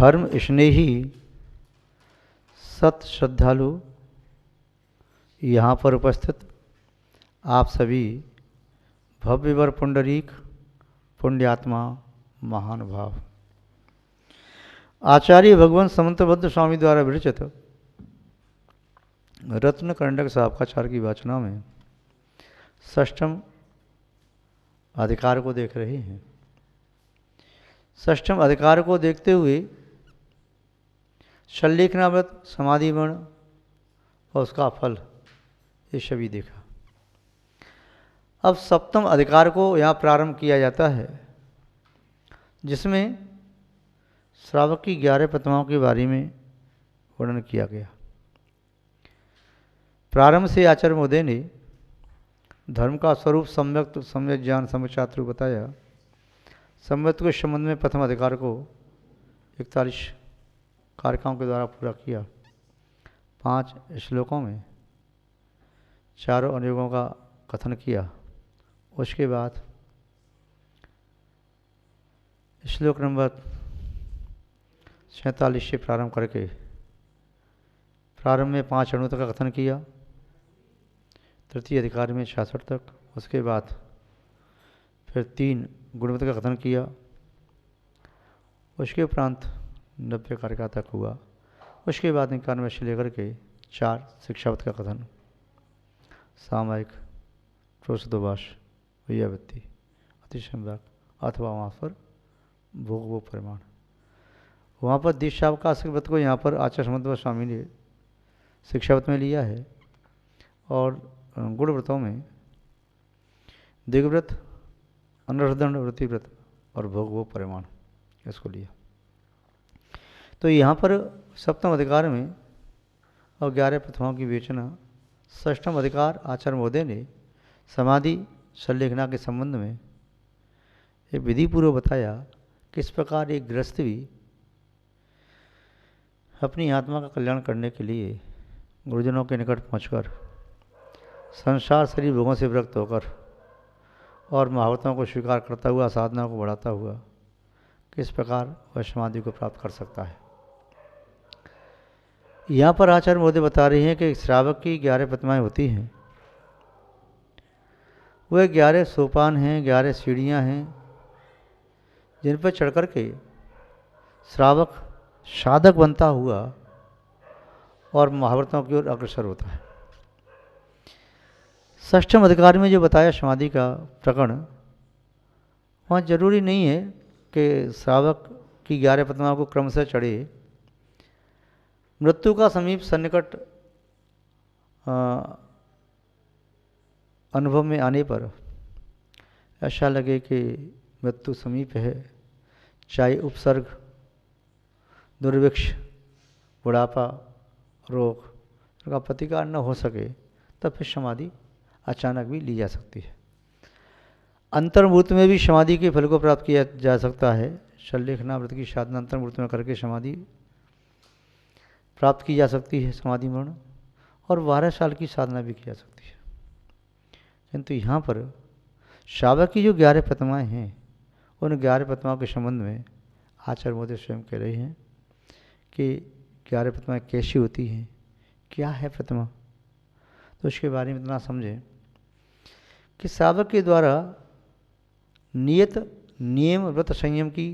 धर्म स्नेही सत श्रद्धालु यहाँ पर उपस्थित आप सभी भव्यवर पुंडरीक पुण्यात्मा महानुभाव, आचार्य भगवान समंतबद्ध स्वामी द्वारा विरचित रत्न कंडक साहबकाचार्य की वाचना में षष्ठम अधिकार को देख रहे हैं। षष्ठम अधिकार को देखते हुए शल्लेखनाव्रत, समाधि वर्ण और उसका फल ये सभी देखा। अब सप्तम अधिकार को यहाँ प्रारंभ किया जाता है, जिसमें श्रावक की 11 प्रतिमाओं के बारे में वर्णन किया गया। प्रारंभ से आचार्य महोदय ने धर्म का स्वरूप सम्यक ज्ञान सम्यक बताया। सम्यक के संबंध में प्रथम अधिकार को 41 कारिकाओं के द्वारा पूरा किया। 5 श्लोकों में चारों अनुयोगों का कथन किया। उसके बाद श्लोक नंबर 47 से प्रारंभ करके प्रारंभ में 5 अणु तक का कथन किया, तृतीय अधिकार में 66 तक। उसके बाद फिर 3 गुणवत्ता का कथन किया। उसके उपरांत 90 कारिका तक हुआ। उसके बाद 91 से लेकर के 4 शिक्षावत का कथन, सामायिक, प्रोषदोभाष, वैयावृत्ति, अतिसंवाक अथवा वहाँ पर भोग वो परिमाण। वहाँ पर दीक्षावकाश व्रत को यहाँ पर आचार्य समंतबद्ध स्वामी ने शिक्षावत में लिया है और गुण व्रतों में दिग्व्रत, अनर्हदंड वृत्ति व्रत और भोग वो परिमाण इसको लिया। तो यहाँ पर सप्तम अधिकार में और 11 प्रतिमाओं की विवेचना। षष्ठम अधिकार आचार्य महोदय ने समाधि शल्लेखना के संबंध में एक विधि पूर्वक बताया किस प्रकार एक गृहस्थ भी अपनी आत्मा का कल्याण करने के लिए गुरुजनों के निकट पहुंचकर संसार शरीर भोगों से विरक्त होकर और महावतों को स्वीकार करता हुआ साधना को बढ़ाता हुआ किस प्रकार वह समाधि को प्राप्त कर सकता है। यहाँ पर आचार्य महोदय बता रहे हैं कि श्रावक की 11 प्रतिमाएं होती हैं। वह 11 सोपान हैं, 11 सीढ़ियाँ हैं, जिन पर चढ़ कर के श्रावक साधक बनता हुआ और महाव्रतों की ओर अग्रसर होता है। षष्ठम अधिकार में जो बताया समाधि का प्रकरण, वहाँ जरूरी नहीं है कि श्रावक की 11 प्रतिमाओं को क्रम से चढ़े। मृत्यु का समीप सन्निकट अनुभव में आने पर ऐसा लगे कि मृत्यु समीप है, चाहे उपसर्ग, दुर्भिक्ष, बुढ़ापा, रोग का प्रतिकार न हो सके, तब फिर समाधि अचानक भी ली जा सकती है। अंतर्मूर्त में भी समाधि के फल को प्राप्त किया जा सकता है। शल्लेखना व्रत की साधना अंतर्मूर्त में करके समाधि प्राप्त की जा सकती है, समाधि मरण, और 12 साल की साधना भी की जा सकती है। किंतु यहाँ पर श्रावक की जो 11 प्रतिमाएँ हैं, उन 11 प्रतिमाओं के संबंध में आचार्य महोदय स्वयं कह रहे हैं कि 11 प्रतिमाएँ कैसी होती हैं, क्या है प्रतिमा। तो उसके बारे में इतना समझें कि श्रावक के द्वारा नियत नियम व्रत संयम की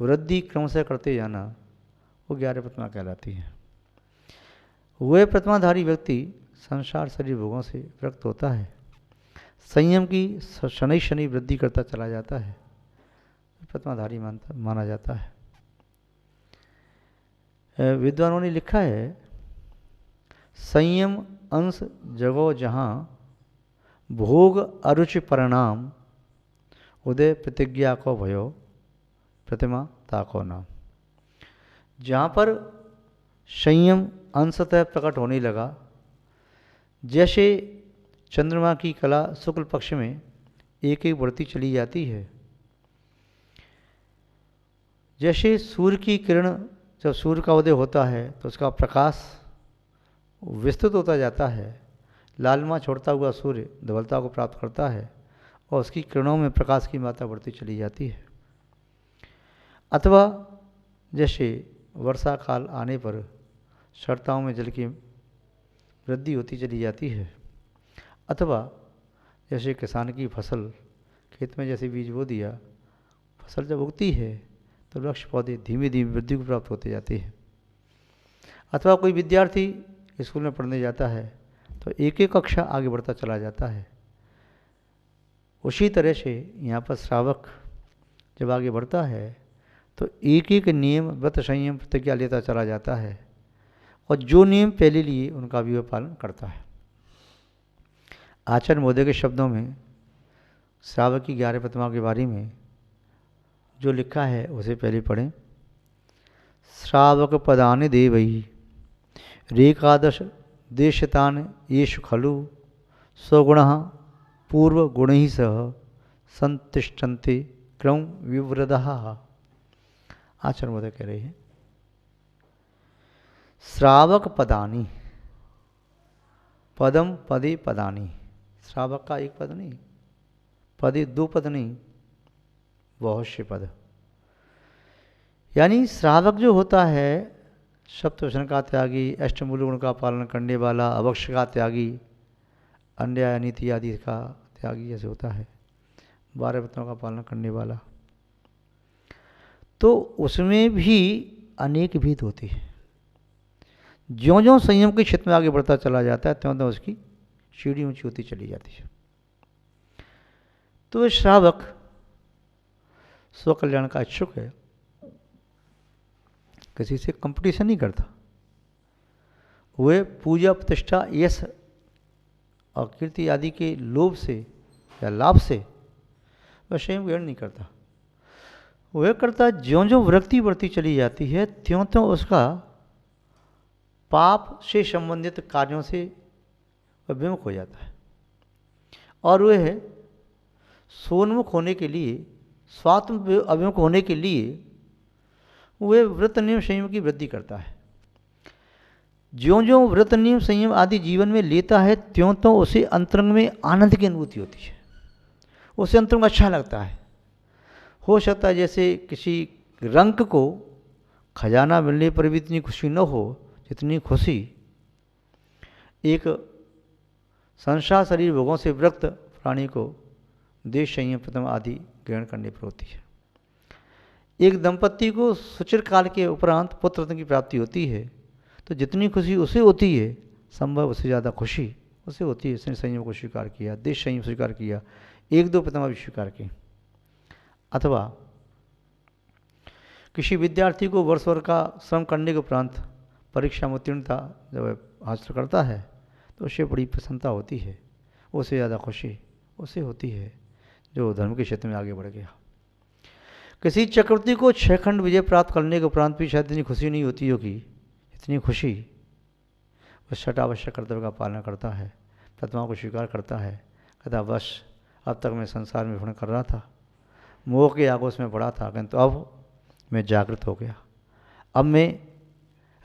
वृद्धि क्रम से करते जाना, वो 11 प्रतिमा कहलाती है। वह प्रतिमाधारी व्यक्ति संसार शरीर भोगों से विरक्त होता है, संयम की शनि शनि वृद्धि करता चला जाता है, प्रतिमाधारी माना जाता है। विद्वानों ने लिखा है, संयम अंश जगो जहाँ भोग अरुचि परिणाम, उदय प्रतिज्ञा को भयो प्रतिमा ताको नाम। जहाँ पर संयम अंशतः प्रकट होने लगा, जैसे चंद्रमा की कला शुक्ल पक्ष में एक एक बढ़ती चली जाती है, जैसे सूर्य की किरण जब सूर्य का उदय होता है तो उसका प्रकाश विस्तृत होता जाता है, लालिमा छोड़ता हुआ सूर्य धवलता को प्राप्त करता है और उसकी किरणों में प्रकाश की मात्रा बढ़ती चली जाती है। अथवा जैसे वर्षा काल आने पर सर्ताओं में जल की वृद्धि होती चली जाती है, अथवा जैसे किसान की फसल खेत में जैसे बीज बो दिया, फसल जब उगती है तो वृक्ष पौधे धीमे धीमे वृद्धि को प्राप्त होते जाते हैं। अथवा कोई विद्यार्थी स्कूल में पढ़ने जाता है तो एक एक कक्षा आगे बढ़ता चला जाता है। उसी तरह से यहाँ पर श्रावक जब आगे बढ़ता है तो एक एक नियम व्रत संयम प्रतिज्ञा लेता चला जाता है और जो नियम पहले लिए उनका भी वह पालन करता है। आचार्य महोदय के शब्दों में श्रावक की 11 प्रतिमाओं के बारे में जो लिखा है उसे पहले पढ़ें। श्रावक पदानि देवैः रेकादश देशतान येषु खलु स्वगुणः पूर्वगुणैः सह संतिष्ठन्ते क्रम विवृदः। आचार्य महोदय कह रहे हैं श्रावक पदानि, पदम पदे पदानि, श्रावक का एक पद नहीं, पदे दो पद नहीं, बहुत से पद। यानी श्रावक जो होता है सप्तवचन का त्यागी, अष्टमूल गुण का पालन करने वाला, अवक्ष का त्यागी, अन्याय अनीति आदि का त्यागी जैसे होता है, 12 व्रतों का पालन करने वाला, तो उसमें भी अनेक भेद होती है। ज्यों ज्यों संयम के क्षेत्र में आगे बढ़ता चला जाता है त्यों त्यों उसकी सीढ़ी ऊंची होती चली जाती है। तो श्रावक स्वकल्याण का इच्छुक है, किसी से कंपटीशन नहीं करता, वे पूजा प्रतिष्ठा यश और कीर्ति आदि के लोभ से या लाभ से वह स्वयं ग्रहण नहीं करता। वह करता ज्यों ज्यों वृत्ति बढ़ती चली जाती है त्यों त्यों उसका पाप से संबंधित कार्यों से वह विमुख हो जाता है और वह सोन्मुख होने के लिए, स्वात्म अभिमुख होने के लिए वह व्रत नियम संयम की वृद्धि करता है। ज्यों ज्यों व्रत नियम संयम आदि जीवन में लेता है त्यों त्यों उसे अंतरंग में आनंद की अनुभूति होती है, उसे अंतरंग में अच्छा लगता है। हो सकता है जैसे किसी रंक को खजाना मिलने पर भी इतनी खुशी न हो जितनी खुशी एक संसार शरीर भोगों से विरक्त प्राणी को देश संयम प्रथम आदि ग्रहण करने पर होती है। एक दंपत्ति को सुचिर काल के उपरांत पुत्र रत्न की प्राप्ति होती है तो जितनी खुशी उसे होती है संभव उससे ज़्यादा खुशी उसे होती है उसने संयम को स्वीकार किया, देश संयम स्वीकार किया, 1-2 प्रतिमा भी स्वीकार की। अथवा किसी विद्यार्थी को वर्ष भर का श्रम करने के उपरांत परीक्षा में उत्तीर्णता जब हासिल करता है तो उसे बड़ी प्रसन्नता होती है, उससे ज़्यादा खुशी उसे होती है जो धर्म के क्षेत्र में आगे बढ़ गया। किसी चक्रवर्ती को 6 खंड विजय प्राप्त करने के उपरांत भी शायद इतनी खुशी नहीं होती होगी इतनी खुशी वह षटावश्यक कर्तव्य का पालन करता है, प्रतिमाओं को स्वीकार करता है, कहता बस अब तक मैं संसार में भ्रमण कर रहा था, मोह के आगोश में पड़ा था, किंतु अब मैं जागृत हो गया, अब मैं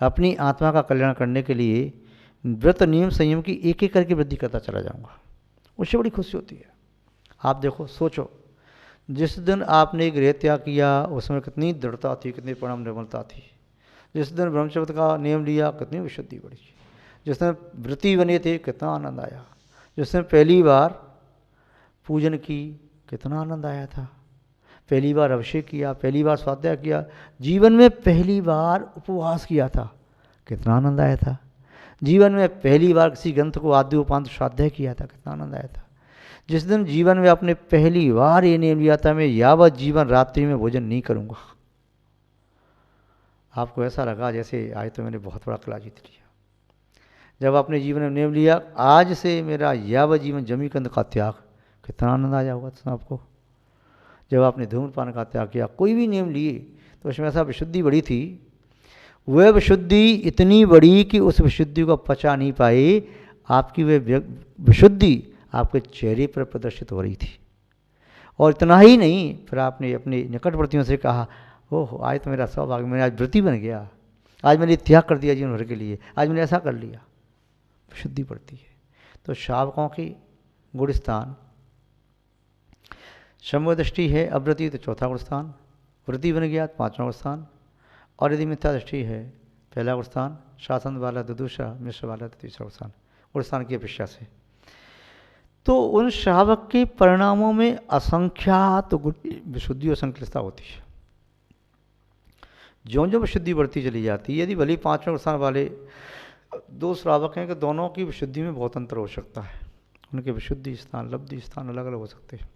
अपनी आत्मा का कल्याण करने के लिए व्रत नियम संयम की एक एक करके वृद्धि करता चला जाऊंगा, उससे बड़ी खुशी होती है। आप देखो सोचो जिस दिन आपने एक गृह त्याग किया उसमें कितनी दृढ़ता थी, कितनी परिणाम निर्मलता थी। जिस दिन ब्रह्मचर्य का नियम लिया कितनी विशुद्धि बढ़ी, जिस दिन व्रती बने थे कितना आनंद आया, जिस दिन पहली बार पूजन की कितना आनंद आया था, पहली बार अभिषेक किया, पहली बार स्वाध्याय किया, जीवन में पहली बार उपवास किया था कितना आनंद आया था, जीवन में पहली बार किसी ग्रंथ को आद्य उपांत स्वाध्याय किया था कितना आनंद आया था। जिस दिन जीवन में आपने पहली बार ये नियम लिया था मैं यावत जीवन रात्रि में भोजन नहीं करूँगा, आपको ऐसा लगा जैसे आज तो मैंने बहुत बड़ा किला जीत लिया। जब आपने जीवन में नियम लिया आज से मेरा यावत जीवन जमी कंद का त्याग, कितना आनंद आया होगा तो आपको। जब आपने धूम्रपान का त्याग किया, कोई भी नियम लिए तो उसमें ऐसा विशुद्धि बढ़ी थी, वह विशुद्धि इतनी बड़ी कि उस विशुद्धि को पचा नहीं पाए, आपकी वह विशुद्धि आपके चेहरे पर प्रदर्शित हो रही थी। और इतना ही नहीं, फिर आपने अपने निकटवर्तियों से कहा ओह आज तो मेरा सौभाग्य, मैंने आज व्रती बन गया, आज मैंने त्याग कर दिया जीवन भर के लिए, आज मैंने ऐसा कर लिया, विशुद्धि बढ़ती है। तो श्रावकों की गुण स्थान समदृष्टि है, अव्रती तो चौथा गुण स्थान, व्रती बन गया 5वां गुण स्थान, और यदि मिथ्या दृष्टि है, पहला गुणस्थान, शासन वाला तो दूसरा, मिश्र वाला तो तीसरा गुणस्थान, गुणस्थान की अपेक्षा से, तो उन श्रावक के परिणामों में असंख्यात विशुद्धि और संकलितता होती है। ज्यों ज्यों विशुद्धि बढ़ती चली जाती है, यदि भले 5वें स्थान वाले दो श्रावक हैं कि दोनों की विशुद्धि में बहुत अंतर हो सकता है, उनके विशुद्धि स्थान, लब्धि स्थान अलग अलग हो सकते हैं।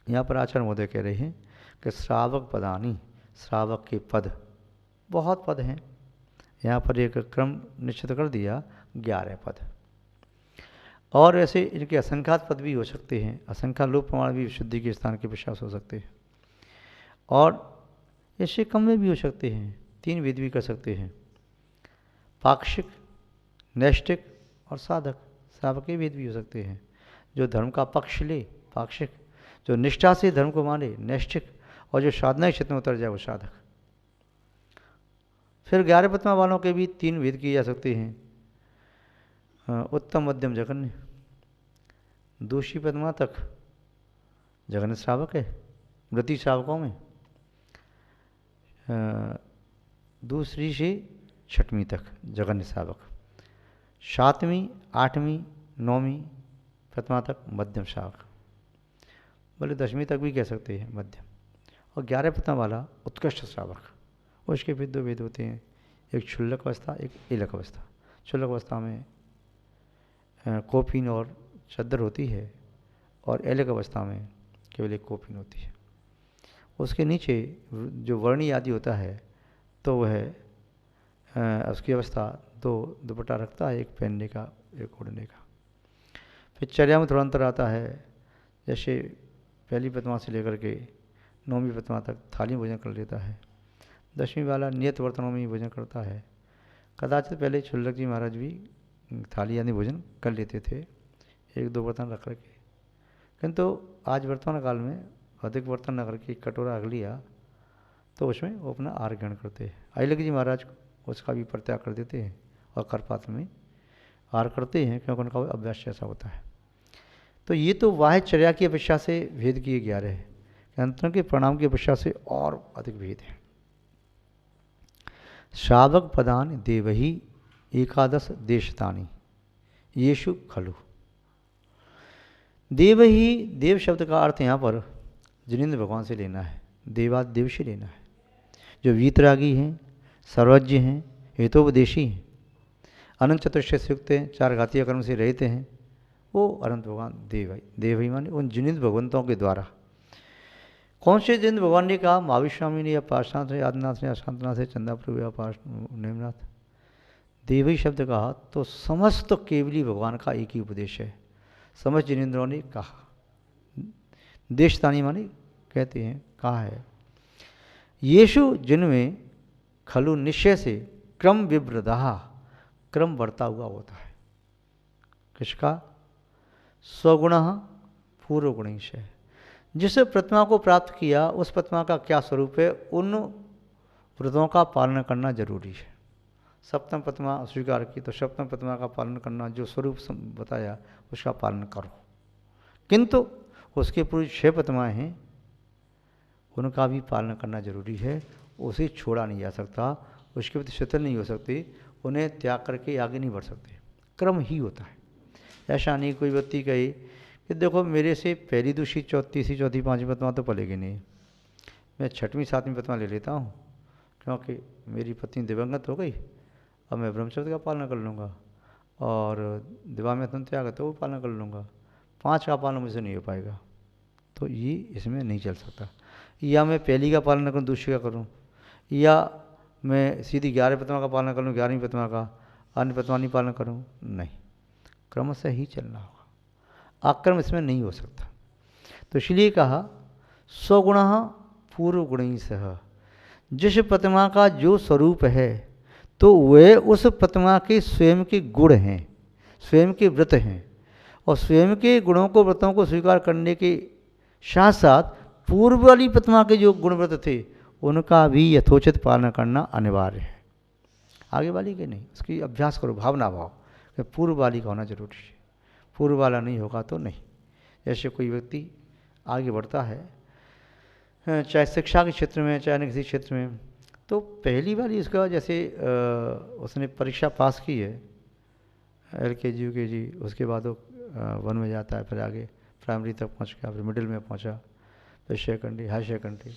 यहाँ पर आचार्य महोदय कह रहे हैं कि श्रावक पदानी, श्रावक के पद, बहुत पद हैं, यहाँ पर एक क्रम निश्चित कर दिया, 11 पद, और ऐसे इनके असंख्यात पद भी हो सकते हैं, असंख्यात लोक प्रमाण भी विशुद्धि के स्थान के विश्वास हो सकते हैं, और ऐसे कम में भी हो सकते हैं, 3 वेद भी कर सकते हैं, पाक्षिक, नैष्टिक और साधक, श्रावकीय वेद भी हो सकते हैं, जो धर्म का पक्ष ले पाक्षिक, जो निष्ठा से धर्म को माने नैष्टिक, और जो साधना क्षेत्र में उतर जाए वो साधक। फिर 11 पद्मा वालों के भी 3 वेद किए जा सकते हैं, उत्तम, मध्यम, जघन्य। दूसरी पद्मा तक जघन्य श्रावक है व्रती श्रावकों में, दूसरी से 6वीं तक जघन्य श्रावक, 7वीं, 8वीं, 9वीं पद्मा तक मध्यम श्रावक, बोले 10वीं तक भी कह सकते हैं मध्यम, और 11 पद्मा वाला उत्कृष्ट श्रावक। उसके फिर 2 वेद होते हैं, एक क्षुल्लक अवस्था, एक एलक अवस्था। क्षुल्लक अवस्था में कोपीन और चद्दर होती है, और एलक अवस्था में केवल एक कोपीन होती है। उसके नीचे जो वर्णी आदि होता है तो वह उसकी अवस्था 2 दुपट्टा रखता है, एक पहनने का, एक ओढ़ने का। फिर चर्या में थोड़ा अंतर आता है, जैसे पहली पद्मा से लेकर के 9वीं पद्मा तक थाली भोजन कर लेता है, 10वीं वाला नियत बर्तनों में ही भोजन करता है। कदाचित पहले क्षुल्लक जी महाराज भी थाली यानी भोजन कर लेते थे, 1-2 बर्तन रख करके, किंतु आज वर्तमान काल में अधिक बर्तन न करके कटोरा रख लिया तो उसमें वो अपना आहार ग्रहण करते हैं। अहिलक जी महाराज उसका भी परित्याग कर देते हैं और करपात्र में आहार करते हैं, क्योंकि उनका अभ्यास ऐसा होता है। तो ये तो वाह्य चर्या की अपेक्षा से भेद किए 11 है, अंतरंग के परिणाम की अपेक्षा से और अधिक भेद है। श्रावक पदान देवही 11 देशतानी येषु खलु। देवही, देव शब्द का अर्थ यहाँ पर जिनेन्द्र भगवान से लेना है, देवादेव से लेना है, जो वीतरागी हैं, सर्वज्ञ हैं, हेतोपदेशी हैं, अनंत चतुष्टय से युक्त हैं, 4 घातीय कर्म से रहते हैं, वो अनंत भगवान देवही माने उन जिनेन्द्र भगवंतों के द्वारा। कौन से जिनेन्द्र भगवान ने कहा? महावीर स्वामी ने, या पार्शनाथ से, आदिनाथ से, अशांतनाथ से, चंदाप्रभु या नेमनाथ। देवही शब्द कहा तो समस्त केवली भगवान का एक ही उपदेश है, समस्त जिनेन्द्रों ने कहा। देशतानी माने कहते हैं कहा है। येषु जिनमें खलु निश्चय से क्रम विवृद्धा, क्रम बढ़ता हुआ होता है। किसका? स्वगुण पूर्व गुणेश है। जिस प्रतिमा को प्राप्त किया उस प्रतिमा का क्या स्वरूप है, उन व्रतों का पालन करना जरूरी है। सप्तम प्रतिमा स्वीकार की तो सप्तम प्रतिमा का पालन करना, जो स्वरूप बताया उसका पालन करो। किंतु उसके पूर्व 6 प्रतिमाएँ हैं, उनका भी पालन करना जरूरी है, उसे छोड़ा नहीं जा सकता, उसके प्रति शिथिल नहीं हो सकते, उन्हें त्याग करके आगे नहीं बढ़ सकते, क्रम ही होता है। ऐसा नहीं कोई व्यक्ति कहे कि देखो मेरे से पहली, दूसरी, तीसरी, चौथी, 5वीं प्रतिमा तो पलेगी नहीं, मैं 6वीं, 7वीं प्रतिमा ले लेता हूँ क्योंकि मेरी पत्नी दिवंगत हो गई, अब मैं ब्रह्मचर्य का पालन कर लूँगा, और दिवा में तुम त्याग है तो वो पालन कर लूँगा, 5 का पालन मुझसे नहीं हो पाएगा, तो ये इसमें नहीं चल सकता। या मैं पहली का पालन करूँ, दूसरी का करूँ, या मैं सीधी 11 प्रतिमा का पालन कर लूँ, 11वीं प्रतिमा का, अन्य प्रतिमा नहीं पालन करूँ, नहीं, क्रम से ही चलना होगा, आक्रम इसमें नहीं हो सकता। तो इसलिए कहा स्वगुण पूर्व गुण सह, जिस प्रतिमा का जो स्वरूप है तो वे उस प्रतिमा के स्वयं के गुण हैं, स्वयं के व्रत हैं, और स्वयं के गुणों को, व्रतों को स्वीकार करने के साथ साथ पूर्व वाली प्रतिमा के जो गुण व्रत थे उनका भी यथोचित पालन करना अनिवार्य है। आगे वाली के नहीं, उसकी अभ्यास करो, भावना भाव कि पूर्व वाली का होना जरूरी है, पूर्व वाला नहीं होगा तो नहीं। जैसे कोई व्यक्ति आगे बढ़ता है, चाहे शिक्षा के क्षेत्र में, चाहे किसी क्षेत्र में, तो पहली बार इसका जैसे उसने परीक्षा पास की है LKG UKG, उसके बाद वो 1 में जाता है, फिर आगे प्राइमरी तक पहुंच गया, फिर मिडिल में पहुंचा, फिर सेकेंडरी, हाई सेकेंडरी,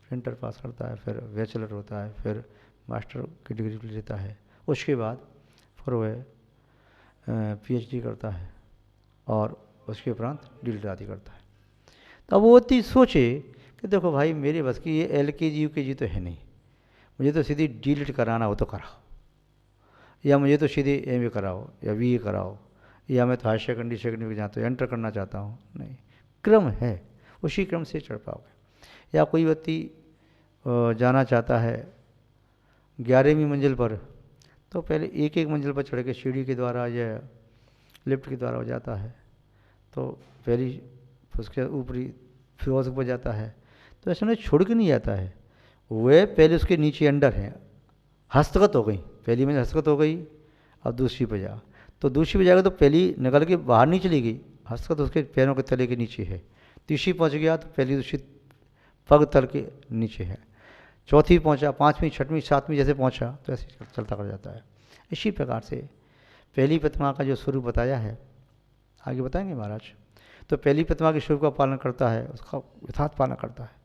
फिर इंटर पास करता है, फिर बैचलर होता है, फिर मास्टर की डिग्री लेता है, उसके बाद फिर वह PhD करता है और उसके उपरांत DLED आदि करता है। तो अब वो इतनी सोचे कि देखो भाई मेरे बस की ये LKG UKG तो है नहीं, मुझे तो सीधी DLED कराना हो तो कराओ, या मुझे तो सीधे MA कराओ या BA कराओ, या मैं तो हाई सेकेंडरी जहाँ तो एंटर करना चाहता हूँ। नहीं, क्रम है, उसी क्रम से चढ़ पाओगे। या कोई व्यक्ति जाना चाहता है 11वीं मंजिल पर, तो पहले एक एक मंजिल पर चढ़ के सीढ़ी के द्वारा या लिफ्ट के द्वारा हो जाता है, तो पहली उसके ऊपरी फिर उसके ऊपर जाता है। तो ऐसा नहीं छोड़ के नहीं जाता है, वह पहले उसके नीचे अंडर है, हस्तगत हो गई, पहली मंजिल हस्तगत हो गई, अब दूसरी पे जा, तो दूसरी पे जाएगा तो पहली निकल के बाहर नहीं चली गई, हस्तगत उसके पैरों के तले के नीचे है, तीसरी पहुंच गया तो पहली दूसरी पग तल के नीचे है, चौथी पहुंचा, 5वीं 6वीं 7वीं जैसे पहुंचा, तो ऐसे चलता कर जाता है। इसी प्रकार से पहली प्रतिमा का जो स्वरूप बताया है, आगे बताएंगे महाराज। तो पहली प्रतिमा के स्वरूप का पालन करता है, उसका यथार्थ पालन करता है।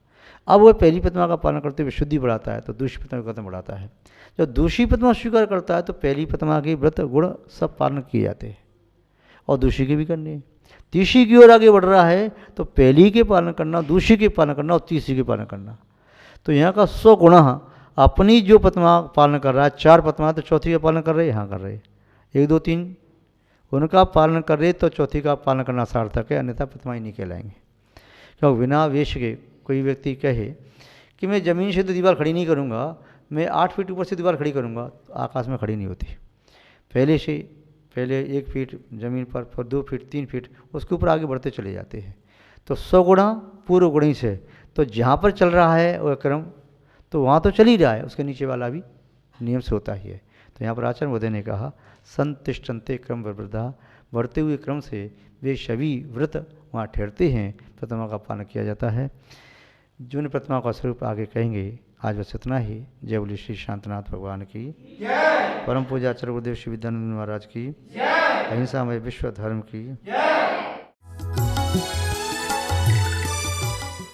अब वह पहली प्रतिमा का पालन करते हुए शुद्धि बढ़ाता है, तो दूसरी प्रतिमा का कदम बढ़ाता है। जब दूसरी प्रतिमा स्वीकार करता है तो पहली प्रतिमा के व्रत गुण सब पालन किए जाते हैं और दूसरी के भी करने। तीसरी की ओर आगे बढ़ रहा है तो पहली के पालन करना, दूसरी के पालन करना और तीसरी के पालन करना। तो यहाँ का 100 गुण अपनी जो प्रतिमा पालन कर रहा है, 4 प्रतिमा तो चौथी का पालन कर रहे, यहाँ कर रहे, 1 2 3 उनका पालन कर रहे तो चौथी का पालन करना सार्थक है, अन्यथा प्रतिमा ही नहीं कहलाएंगे। क्योंकि बिना वेश के कोई व्यक्ति कहे कि मैं ज़मीन से तो दीवार खड़ी नहीं करूँगा, मैं 8 फीट ऊपर से दीवार खड़ी करूँगा, तो आकाश में खड़ी नहीं होती। पहले 1 फीट ज़मीन पर, फिर 2 फीट 3 फीट, उसके ऊपर आगे बढ़ते चले जाते हैं। तो 100 गुणा पूर्व गुणी से, तो जहाँ पर चल रहा है वह क्रम, तो वहाँ तो चल ही रहा है, उसके नीचे वाला भी नियम से होता ही है। तो यहाँ पर आचार्य महोदय ने कहा संतिष्ठन्ते क्रम वृद्धा, बढ़ते हुए क्रम से वे सभी व्रत वहाँ ठहरते हैं, प्रतिमा का पालन किया जाता है। जिन प्रतिमा का स्वरूप आगे कहेंगे, आज बस इतना ही। जय बोली श्री शांतनाथ भगवान की, परम पूजा आचार्य गुरुदेव श्री विद्यानंद महाराज की, अहिंसा में विश्व धर्म की।